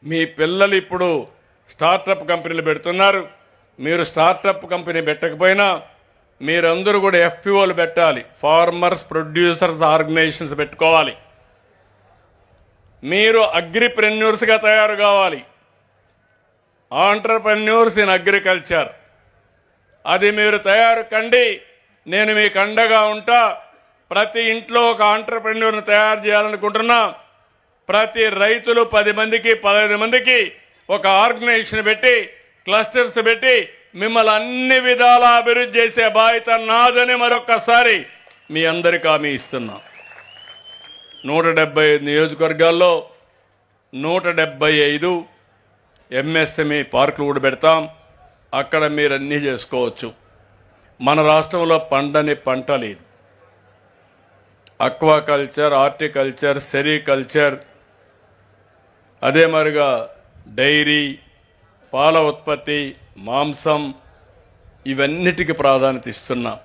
మీ పిల్లలు ఇప్పుడు స్టార్టప్ కంపెనీలు పెడుతున్నారు. మీరు స్టార్టప్ కంపెనీ పెట్టకపోయినా మీరందరూ కూడా ఎఫ్పిఓలు పెట్టాలి, ఫార్మర్స్ ప్రొడ్యూసర్స్ ఆర్గనైజేషన్స్ పెట్టుకోవాలి. మీరు అగ్రిప్రెన్యూర్స్గా తయారు కావాలి, ఆంటర్ప్రెన్యూర్స్ ఇన్ అగ్రికల్చర్. అది మీరు తయారు కండి, నేను మీకు అండగా ఉంటా. ప్రతి ఇంట్లో ఒక ఆంటర్ప్రెన్యూర్ని తయారు చేయాలనుకుంటున్నా. ప్రతి రైతులు 10 మందికి 15 మందికి ఒక ఆర్గనైజేషన్ పెట్టి క్లస్టర్స్ పెట్టి మిమ్మల్ని అన్ని విధాల అభివృద్ధి చేసే బాధ్యత నాదని మరొక్కసారి మీ అందరికీ హామీ ఇస్తున్నా. 175 నియోజకవర్గాల్లో 175 ఎంఎస్ఎంఈ పార్కులు కూడా పెడతాం. అక్కడ మీరు అన్నీ చేసుకోవచ్చు. మన రాష్ట్రంలో పండని పంట లేదు. అక్వాకల్చర్, హార్టికల్చర్, సెరికల్చర్, అదే మరిగా డైరీ, పాల ఉత్పత్తి, మాంసం, ఇవన్నిటికీ ప్రాధాన్యత ఇస్తున్నాం.